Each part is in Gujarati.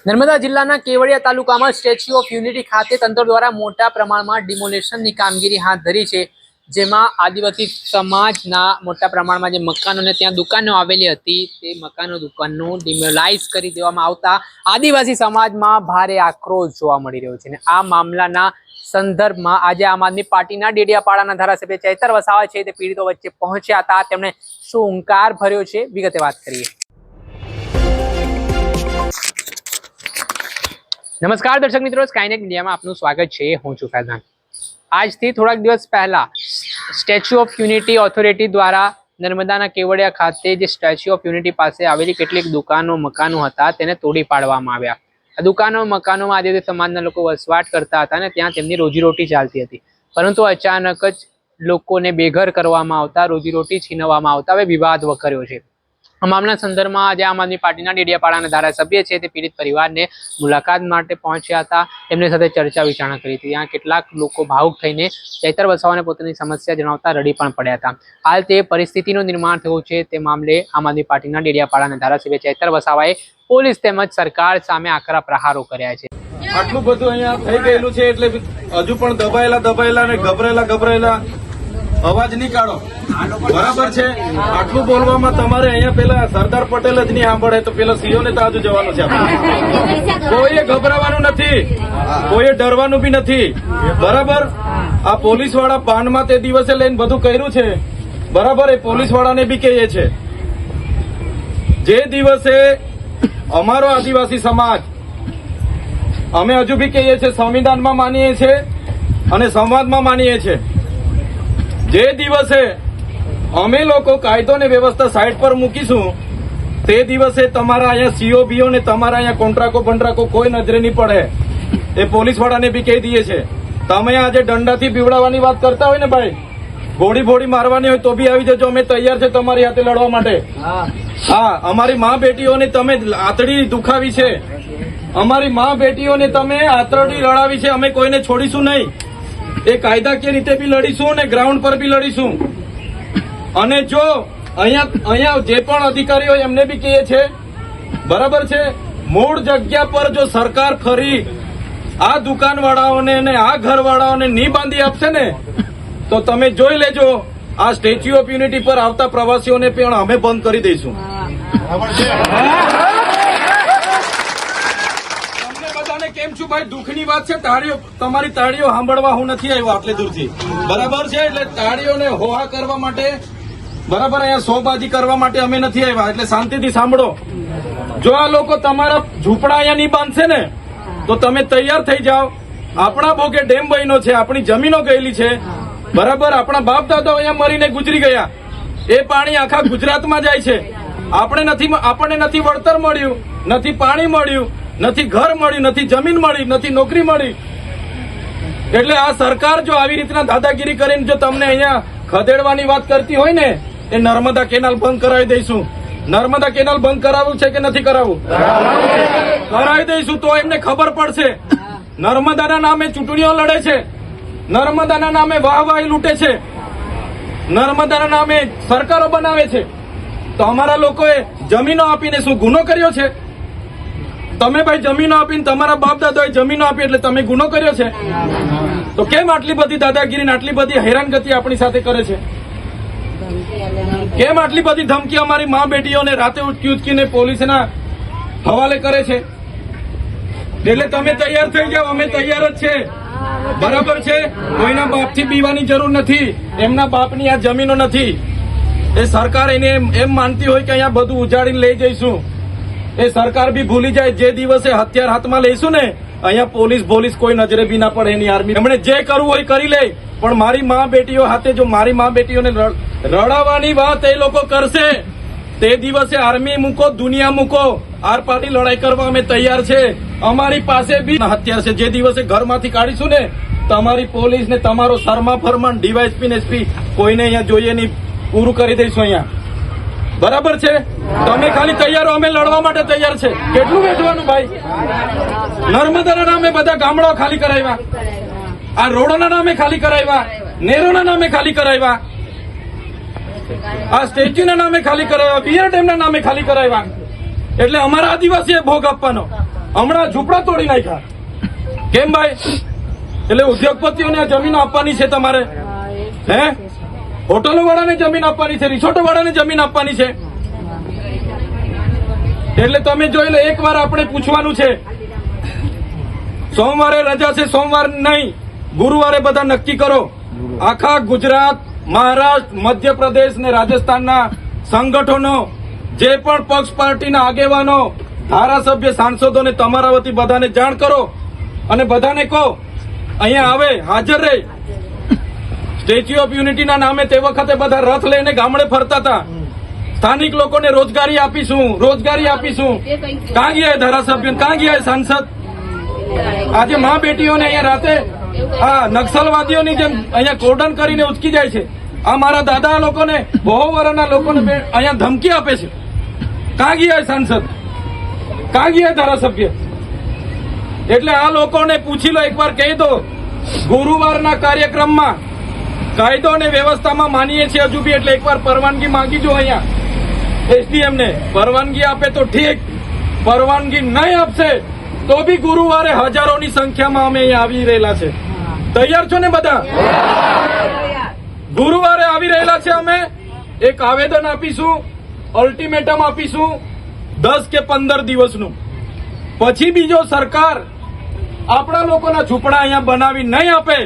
નર્મદા જિલ્લાના કેવડિયા તાલુકામાં સ્ટેચ્યુ ઓફ યુનિટી ખાતે તંત્ર દ્વારા મોટા પ્રમાણમાં ડિમોલેશનની કામગીરી હાથ ધરી છે, જેમાં આદિવાસી સમાજના મોટા પ્રમાણમાં જે મકાનો અને ત્યાં દુકાનો આવેલી હતી તે મકાનો દુકાનો ડિમોલાઇઝ કરી દેવામાં આવતા આદિવાસી સમાજમાં ભારે આક્રોશ જોવા મળી રહ્યો છે. અને આ મામલાના સંદર્ભમાં આજે આમ આદમી પાર્ટીના ડેડિયાપાડાના ધારાસભ્ય ચૈતર વસાવા છે તે પીડિતો વચ્ચે પહોંચ્યા હતા. તેમણે શું હુંકાર ભર્યો છે, વિગતે વાત કરીએ. નમસ્કાર દર્શક મિત્રો, સ્કાયનેટ મીડિયામાં આપનું સ્વાગત છે. હું છું ફૈઝાન. આજથી થોડાક દિવસ પહેલા સ્ટેચ્યુ ઓફ યુનિટી ઓથોરિટી દ્વારા નર્મદાના કેવડિયા ખાતે જે સ્ટેચ્યુ ઓફ યુનિટી પાસે આવેલી કેટલીક દુકાનો મકાનો હતા તેને તોડી પાડવામાં આવ્યા. આ દુકાનો મકાનોમાં આદિવાસી સમાજના લોકો વસવાટ કરતા હતા અને ત્યાં તેમની રોજીરોટી ચાલતી હતી, પરંતુ અચાનક જ લોકોને બેઘર કરવામાં આવતા રોજીરોટી છીનવવામાં આવતા હવે વિવાદ વકર્યો છે. આ મામલા સંદર્ભમાં આજે આમ આદમી પાર્ટીના ડેડિયાપાડાના ધારાસભ્ય છે તે પીડિત પરિવારને મુલાકાત માટે પહોંચ્યા હતા. તેમની સાથે ચર્ચા વિચારણા કરી હતી. ત્યાં કેટલાક લોકો ભાવુક થઈને ચૈતર વસાવાને પોતાની સમસ્યા જણાવતા રડી પણ પડ્યા હતા. હાલ તે પરિસ્થિતિનું નિર્માણ થયું છે તે મામલે આમ આદમી પાર્ટીના ડેડિયાપાડાના ધારાસભ્ય ચૈતર વસાવાએ પોલીસ તેમજ સરકાર સામે આકરા પ્રહારો કર્યા છે. આટલું બધું અહીંયા થઈ ગયેલું છે એટલે હજુ પણ દબાયેલા ને ગભરાયેલા અવાજ નહીં કાઢો. બરાબર છે. આટલું બોલવામાં તમારે અહીંયા પેલા સરદાર પટેલ જ નહીં સાંભળે તો પેલા સીઓ ને તો આજુ જવાનું છે. કોઈએ ગભરાવાનું નથી, કોઈએ ડરવાનું બી નથી. બરાબર. આ પોલીસ વાળા પાનમાં તે દિવસે લઈને બધું કર્યું છે. બરાબર. એ પોલીસ વાળાને બી કહીએ છે, જે દિવસે અમારો આદિવાસી સમાજ અમે હજુ બી કહીએ છીએ સંવિધાનમાં માનીએ છીએ અને સંવાદમાં માનીએ છીએ. જે દિવસે અમે લોકો કાયદો ને વ્યવસ્થા સાઈડ પર મૂકીશું તે દિવસે તમારા અહીંયા સીઓબીઓ ને તમારા અહીંયા કોન્ટ્રાકો કોઈ નજરે નહીં પડે. એ પોલીસ વાળાને બી કહી દઈએ છે. તમે આજે દંડાથી બીવડાવવાની વાત કરતા હોય ને ભાઈ, ગોળી મારવાની હોય તો બી આવી જજો. અમે તૈયાર છે તમારી હાથે લડવા માટે. હા, અમારી મા બેટીઓને તમે આતડી દુખાવી છે, અમારી મા બેટીઓને તમે આતરડી લડાવી છે. અમે કોઈને છોડીશું નહીં. એ કાયદાકીય રીતે બી લડીશું અને ગ્રાઉન્ડ પર બી લડીશું. અને જો અહીંયા જે પણ અધિકારીઓ એમને બી કહીએ છે, બરાબર છે, મૂળ જગ્યા પર જો સરકાર ફરી આ દુકાનવાળાઓને અને આ ઘરવાળાઓને નહીં બાંધી આપશે ને તો તમે જોઈ લેજો, આ સ્ટેચ્યુ ઓફ યુનિટી પર આવતા પ્રવાસીઓને પણ અમે બંધ કરી દઈશું. કેમ છું ભાઈ? દુઃખની વાત છે. તાળીઓ, તમારી તાળીઓ સાંભળવા હું નથી આવ્યો આટલે દૂરથી. બરાબર છે. એટલે તાળીઓને હોહા કરવા માટે, બરાબર, અહીંયા શોબાજી કરવા માટે અમે નથી આવ્યા. એટલે શાંતિથી સાંભળો. જો આ લોકો તમારા ઝૂંપડા અહીંયા નહીં બાંધશે ને તો તમે તૈયાર થઈ જાઓ. આપણા ભોગે ડેમ બન્યો છે, આપણી જમીનો ગયેલી છે. બરાબર. આપણા બાપ દાદાઓ અહીંયા મરીને ગુજરી ગયા. એ પાણી આખા ગુજરાતમાં જાય છે. આપણને નથી વળતર મળ્યું, નથી પાણી મળ્યું, નથી ઘર મળ્યું, નથી જમીન મળી, નથી નોકરી મળી. એટલે આ સરકાર જો આવી રીતના દાદાગીરી કરીને જો તમને અહીંયા ખદેડવાની વાત કરતી હોય ને, એ નર્મદા કેનાલ બંધ કરાવી દઈશું. નર્મદા કેનાલ બંધ કરાવવું છે કે નથી કરાવવું? કરાવી દઈશું. તો એમને ખબર પડશે. નર્મદાના નામે ચૂંટણીઓ લડે છે, નર્મદાના નામે વાહવાહી લૂંટે છે, નર્મદાના નામે સરકારો બનાવે છે. તો અમારા લોકોએ જમીનો આપીને શું ગુનો કર્યો છે? તમે ભાઈ જમીનો આપીને, તમારા બાપ દાદાએ જમીનો આપી એટલે તમે ગુનો કર્યો છે? તો કેમ આટલી બધી દાદાગીરી, આટલી બધી હેરાનગતિ આપણી સાથે કરે છે? કેમ આટલી બધી ધમકી અમારી મા બેટીઓને રાતે ઉચકીને પોલીસના હવાલે કરે છે? એટલે તમે તૈયાર થઈ જાઓ. અમે તૈયાર જ છે. બરાબર છે. કોઈના બાપથી બીવાની જરૂર નથી. એમના બાપની આ જમીનો નથી. એ સરકાર એને એમ માનતી હોય કે અહીંયા બધું ઉજાડીને લઈ જઈશું. એ સરકાર બી ભૂલી જાય. જે દિવસે હથિયાર હાથમાં લઈશું ને, અહીંયા પોલીસ કોઈ નજરે બી ના પડે. એની આર્મી એમણે જે કરવું હોય કરી લે. પણ મારી મા બેટીઓ હાથે જો મારી મા બેટીઓને રડાવવાની વાત એ લોકો કરશે તે દિવસે આર્મી મૂકો, દુનિયા મૂકો, આર પાર્ટી લડાઈ કરવા અમે તૈયાર છે. અમારી પાસે બી હથિયાર છે. જે દિવસે ઘરમાંથી કાઢીશું ને, તમારી પોલીસ ને તમારો શર્મા ફરમાન, ડીવાયએસપી ને એસપી કોઈને અહીંયા જોઈએ નહીં, પૂરું કરી દઈશું અહીંયા. બરાબર છે. તમે ખાલી તૈયાર, અમે લડવા માટે તૈયાર છે. કેટલું વેચવાનું ભાઈ? નર્મદાના નામે બધા ગામડાઓ ખાલી કરાવ્યા, આ રોડોના નામે ખાલી કરાવ્યા, નેરોના નામે ખાલી કરાવ્યા, આ સ્ટેચ્યુના નામે ખાલી કરાવ્યા, બિયર ડેમના નામે ખાલી કરાવ્યા. એટલે અમારા આદિવાસીએ ભોગ આપવાનો. હમણાં ઝૂંપડા તોડી નાખ્યા. કેમ ભાઈ? એટલે ઉદ્યોગપતિઓને આ જમીન આપવાની છે તમારે? હે? હોટલો વાળાને જમીન આપવાની છે, રિસોર્ટો વાળાને જમીન આપવાની છે. એટલે તમે જોઈ લો, એક વાર આપણે પૂછવાનું છે. સોમવારે રજા છે, સોમવાર નહીં, ગુરુવારે બધા નક્કી કરો. આખા ગુજરાત, મહારાષ્ટ્ર, મધ્યપ્રદેશ ને રાજસ્થાનના સંગઠનો, જે પણ પક્ષ પાર્ટીના આગેવાનો, ધારાસભ્ય, સાંસદોને તમારા વતી બધાને જાણ કરો અને બધાને કહો અહીંયા આવે, હાજર રહે. સ્ટેચ્યુ ઓફ યુનિટીના નામે તે વખતે બધા રથ લઈને ગામડે ફરતા હતા. સ્થાનિક લોકોને રોજગારી આપીશું, રોજગારી આપીશું. કાં ગયા ધારાસભ્ય, કાં ગયા સાંસદ? આજે મા બેટીઓને અહીંયા રાતે આ નક્સલવાદીઓની જેમ અહીંયા કોર્ડન કરીને ઉચકી જાય છે. આ મારા દાદા લોકોને, બહુ વર્ષના લોકોને અહીંયા ધમકી આપે છે. કાં ગયા સાંસદ, કાં ગયા ધારાસભ્ય? એટલે આ લોકોને પૂછી લો, એકવાર કહી દો. ગુરુવારના કાર્યક્રમમાં કાયદો અને વ્યવસ્થામાં માનીએ છીએ હજુ બી, એટલે એકવાર પરવાનગી માંગી જો અહીંયા એસડીએમ ને. પરવાનગી આપે તો ઠીક, પરવાનગી નહીં આપશે તો બી ગુરુવારે હજારોની સંખ્યામાં અમે અહીંયા આવી રહેલા છે. તૈયાર છો ને બધા? ગુરુવારે આવી રહેલા છે. અમે એક આવેદન આપીશું, અલ્ટિમેટમ આપીશું 10 કે 15 દિવસનું. પછી બીજો સરકાર આપણા લોકોના ઝૂંપડા અહીંયા બનાવી નહીં આપે,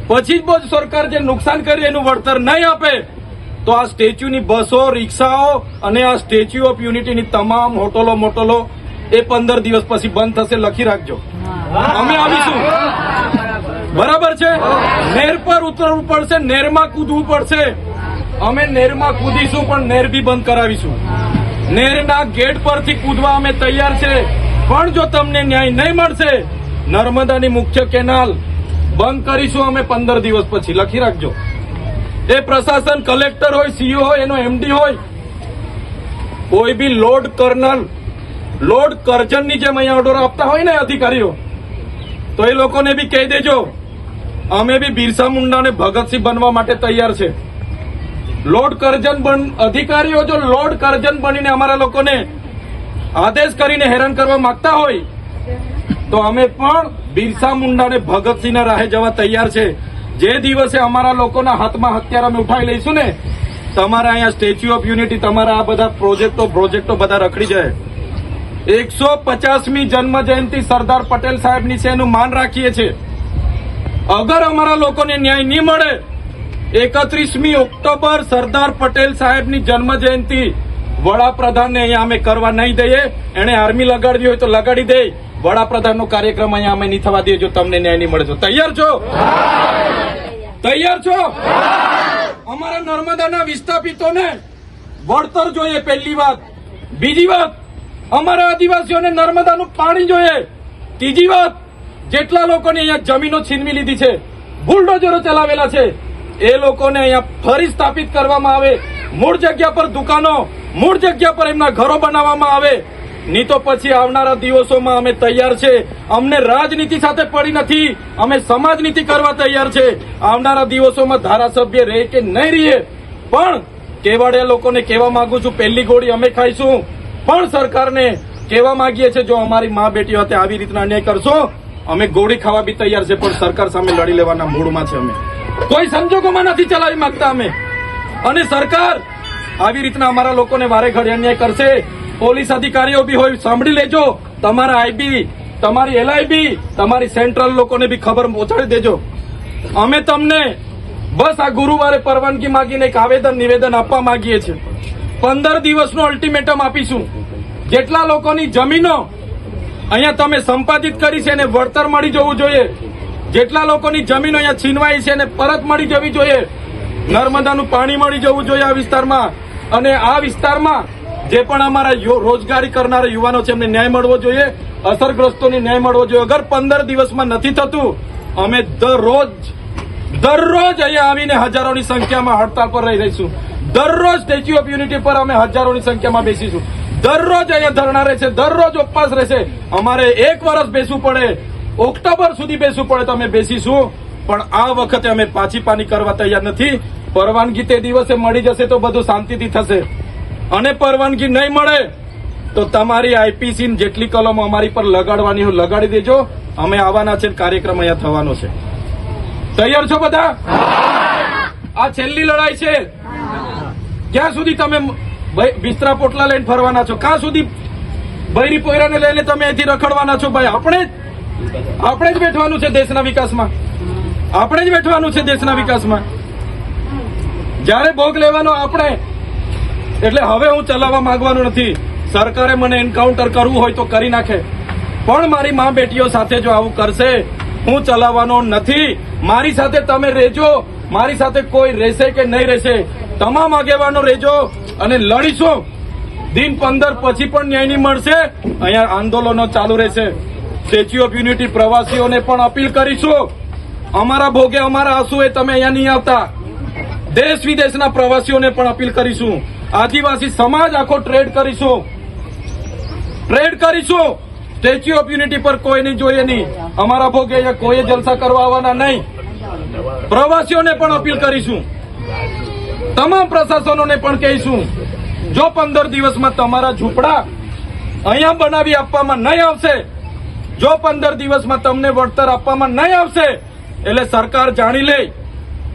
પછી જ સરકાર જે નુકસાન કર્યું એનું વળતર નહીં આપે, તો આ સ્ટેચ્યુની બસો, રિક્ષાઓ અને આ સ્ટેચ્યુ ઓફ યુનિટીની તમામ હોટલો મોટલો એ 15 દિવસ પછી બંધ થશે. લખી રાખજો, અમે આવીશું. બરાબર છે? નેર પર ઉતરવું પડશે, નેરમાં કૂદવું પડશે. અમે નેરમાં કૂદીશું, પણ નેર બી બંધ કરાવીશું. નેરના ગેટ પરથી કૂદવા અમે તૈયાર છે. પણ જો તમને ન્યાય નહીં મળશે, નર્મદાની મુખ્ય કેનાલ બંધ કરીશું અમે 15 દિવસ પછી. લખી રાખજો. એ પ્રશાસન, કલેક્ટર હોય, સીઓ હોય, એનો એમડી હોય, કોઈ બી લોર્ડ કર્નલ, લોર્ડ કરજનની જેમ અહીંયા ઓર્ડર આપતા હોય ને અધિકારીઓ, તો એ લોકોને બી કહી દેજો અમે બી બિરસા મુંડાને ભગતસિંહ બનવા માટે તૈયાર છે. લોર્ડ કરજન અધિકારીઓ જો લોર્ડ કરજન બનીને અમારા લોકોને આદેશ કરીને હેરાન કરવા માંગતા હોય, તો અમે પણ બિરસા મુંડાને ભગતસિંહના રાહે જવા તૈયાર છે. જે દિવસે અમારા લોકોના હાથમાં હથિયાર અમે ઉઠાવી લઈશું ને, તમારા અહીંયા સ્ટેચ્યુ ઓફ યુનિટી, તમારા આ બધા પ્રોજેક્ટો બધા રખડી જાય. 150મી જન્મ જયંતિ સરદાર પટેલ સાહેબની છે, એનું માન રાખીએ છીએ. અગર અમારા લોકોને ન્યાય નહીં મળે, 31મી ઓક્ટોબર સરદાર પટેલ સાહેબની જન્મ જયંતિ વડાપ્રધાનને અહીંયા અમે કરવા નહીં દઈએ. એને આર્મી લગાડવી હોય તો લગાડી દે. વડાપ્રધાનનો કાર્યક્રમ અહીંયા અમે નહીં થવા દઈએ જો તમને ન્યાય નહીં મળે તો. તૈયાર છો? તૈયાર છો? અમારા નર્મદાના વિસ્થાપિતોને વળતર જોઈએ, પહેલી વાત. બીજી વાત, અમારા આદિવાસીઓને નર્મદાનું પાણી જોઈએ. ત્રીજી વાત, જેટલા લોકોને અહીંયા જમીનો છીનવી લીધી છે, બુલડોઝરો ચલાવેલા છે, એ લોકોને અહીંયા ફરી સ્થાપિત કરવામાં આવે. મૂળ જગ્યા પર દુકાનો, મૂળ જગ્યા પર એમના ઘરો બનાવવામાં આવે. નહીં તો પછી આવનારા દિવસોમાં અમે તૈયાર છે. અમને રાજનીતિ સાથે પડી નથી, અમે સમાજનીતિ કરવા તૈયાર છે. આવનારા દિવસોમાં ધારાસભ્ય રહે કે નહીં રહે, પણ કેવાડિયા લોકોને કહેવા માંગુ છું, પહેલી ગોળી અમે ખાઈશું. પણ સરકારને કહેવા માંગીએ છીએ, જો અમારી મા બેટીઓ સાથે આવી રીતના અન્યાય કરશો, અમે ગોળી ખાવા બી તૈયાર છે, પણ સરકાર સામે લડી લેવાના મૂડમાં છે. અમે કોઈ સંજોગોમાં નથી ચલાવી માંગતા અમે. અને સરકાર આવી રીતના અમારા લોકોને વારે ઘડી અન્યાય કરશે. પોલીસ અધિકારીઓ બી હોય, સાંભળી લેજો. તમારા આઈબી, તમારી એલઆઈબી, તમારી સેન્ટ્રલ લોકોને બી ખબર પહોંચાડી દેજો. અમે તમને બસ આ ગુરુવારે પરવાનગી માંગીને એક નિવેદન આપવા માંગીએ છીએ. 15 દિવસનું અલ્ટિમેટમ આપીશું. જેટલા લોકોની જમીનો અહીંયા તમે સંપાદિત કરી છે એને વળતર મળી જવું જોઈએ. જેટલા લોકોની જમીનો અહીંયા છીનવાઈ છે એને પરત મળી જવી જોઈએ. નર્મદાનું પાણી મળી જવું જોઈએ આ વિસ્તારમાં. અને આ વિસ્તારમાં જે પણ અમારા રોજગારી કરનારા યુવાનો છે એમને ન્યાય મળવો જોઈએ. અસરગ્રસ્તોને ન્યાય મળવો જોઈએ. અગર 15 દિવસમાં નથી થતું, અમે દરરોજ અહીંયા આવીને હજારોની સંખ્યામાં હડતાલ પર રહી રહીશું. દરરોજ સ્ટેચ્યુ ઓફ યુનિટી પર અમે હજારોની સંખ્યામાં બેસીશું. દરરોજ અહીંયા ધરણા રહેશે, દરરોજ ઉપવાસ રહેશે. અમારે 1 વર્ષ બેસવું પડે, ઓક્ટોબર સુધી બેસવું પડે તો અમે બેસીશું. પણ આ વખતે અમે પાછી પાની કરવા તૈયાર નથી. પરવાનગી તે દિવસે મળી જશે તો બધું શાંતિથી થશે. અને પરવાનગી નહીં મળે તો તમારી આઈપીસી જેટલી કલમો અમારી પર લગાડવાની હોય લગાડી દેજો. અમે આવવાના છે, કાર્યક્રમ અહીંયા થવાનો છે. તૈયાર છો બધા? આ છેલ્લી લડાઈ છે. ક્યાં સુધી તમે બિસ્તરા પોટલા લઈને ફરવાના છો? ક્યાં સુધી બૈરી પોયરાને લઈને તમે અહીંથી રખડવાના છો? ભાઈ આપણે જ બેઠવાનું છે દેશના વિકાસમાં. આપણે જ બેઠવાનું છે દેશના વિકાસમાં. જ્યારે ભોગ લેવાનો આપણે. એટલે હવે હું ચલાવવા માંગવાનું નથી. સરકારે મને એન્કાઉન્ટર કરવું હોય તો કરી નાખે, પણ મારી મા બેટીઓ સાથે જો આવું કરશે હું ચલાવવાનો નથી. મારી સાથે તમે રહેજો, મારી સાથે કોઈ રહેશે કે નહીં રહેશે, તમામ આગેવાનો રહેજો અને લડીશું. દિન 15 પછી પણ ન્યાય નહીં મળશે. અહીંયા આંદોલનો ચાલુ રહેશે. સ્ટેચ્યુ ઓફ યુનિટી પ્રવાસીઓને પણ અપીલ કરીશું, અમારા ભોગે અમારા આંસુએ તમે અહીંયા નહીં આવતા. દેશ વિદેશના પ્રવાસીઓને પણ અપીલ કરીશું. આદિવાસી સમાજ આખો ટ્રેડ કરીશું. સ્ટેચ્યુ ઓફ યુનિટી પર કોઈ નહીં જોઈએ નહીં. અમારા ભોગે અહીંયા કોઈ જલસા કરવા આવવાના નહીં. પ્રવાસીઓને પણ અપીલ કરીશું. તમામ પ્રશાસનોને પણ કહીશું, જો 15 દિવસમાં તમારા ઝૂંપડા અહીંયા બનાવી આપવામાં નહીં આવશે, જો 15 દિવસમાં તમને વળતર આપવામાં નહીં આવશે, એટલે સરકાર જાણી લે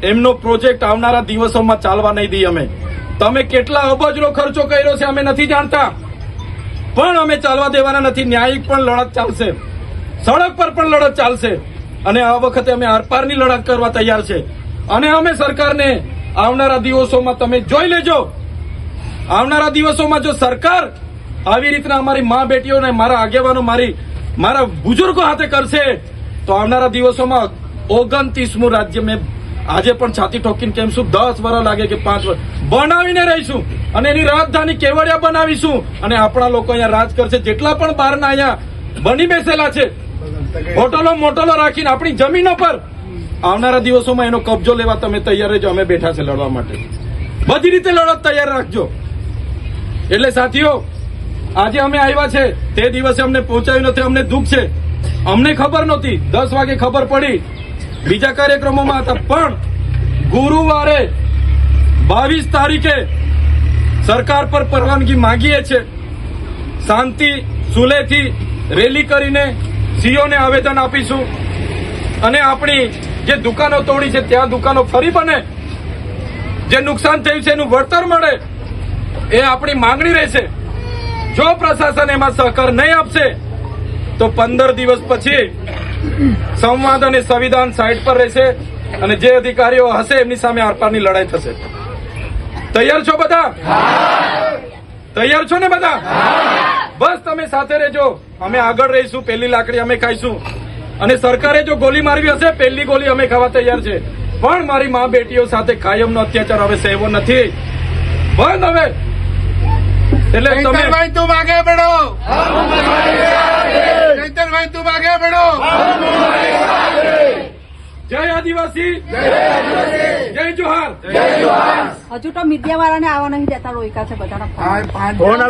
એમનો પ્રોજેક્ટ આવનારા દિવસોમાં ચાલવા નહીં દઈએ અમે. તમે કેટલા અબજનો ખર્ચો કર્યો છે અમે નથી જાણતા, પણ અમે ચાલવા દેવાના નથી. ન્યાયિક પણ લડત ચાલશે, સડક પર પણ લડત ચાલશે, અને આ વખતે અમે આરપારની લડત કરવા તૈયાર છે. અને અમે સરકારને આવનારા દિવસોમાં તમે જોઈ લેજો, આવનારા દિવસોમાં જો સરકાર આવી રીતના અમારી મા બેટીઓને, મારા આગેવાનો, મારા બુજુર્ગો હાથે કરશે તો આવનારા દિવસોમાં 29મું રાજ્ય મેં આજે પણ છાતી ઠોકીને કેમ છું, 10 વર્ષ લાગે કે 5 વર્ષ બનાવીને રહીશું અને એની રાજધાની કેવડિયા બનાવીશું. અને આપણા લોકો અહીંયા રાજ કરશે. જેટલા પણ બહારના અહીંયા બની બેસેલા છે હોટલો રાખીને આપણી જમીનો પર, આવનારા દિવસોમાં એનો કબજો લેવા તમે તૈયાર રહેજો. અમે બેઠા છે લડવા માટે. બધી રીતે લડત તૈયાર રાખજો. એટલે સાથીઓ, આજે અમે આવ્યા છે તે દિવસે અમને પહોંચાયું નથી, અમને દુઃખ છે. અમને ખબર નહોતી, 10 વાગે ખબર પડી, બીજા કાર્યક્રમોમાં હતા. પણ ગુરુવારે 22 તારીખે સરકાર પર પરવાનગી માંગીએ છે. શાંતિ સુલેથી રેલી કરીને સીઓને આવેદન આપીશું અને આપણી જે દુકાનો તોડી છે ત્યાં દુકાનો ફરી બને, જે નુકસાન થયું છે એનું વળતર મળે, એ આપણી માંગણી રહેશે. જો પ્રશાસન એમાં સહકાર નહીં આપશે તો 15 દિવસ પછી સંવાદ અને સંવિધાન સાઈડ પર રહેશે અને જે અધિકારીઓ હશે એમની સામે આરપારની લડાઈ થશે. તૈયાર છો બધા? તૈયાર છો ને બધા? બસ તમે સાથે રહેજો, અમે આગળ રહીશું. પહેલી લાકડી અમે ખાઈશું અને સરકારે જો ગોલી મારવી હશે, પહેલી ગોલી અમે ખાવા તૈયાર છે. પણ મારી મા બેટીઓ સાથે કાયમનો અત્યાચાર હવે સહેવો નથી. બંધ હવે. એટલે તમે તું આગે बढ़ो, ચૈતનભાઈ તું આગે बढ़ो. જય આદિવાસી, જય જોહાર. હજુ તો મીડિયા વાળાને આવવા નહીં દેતા, રોક્યા છે બધાના ફોન.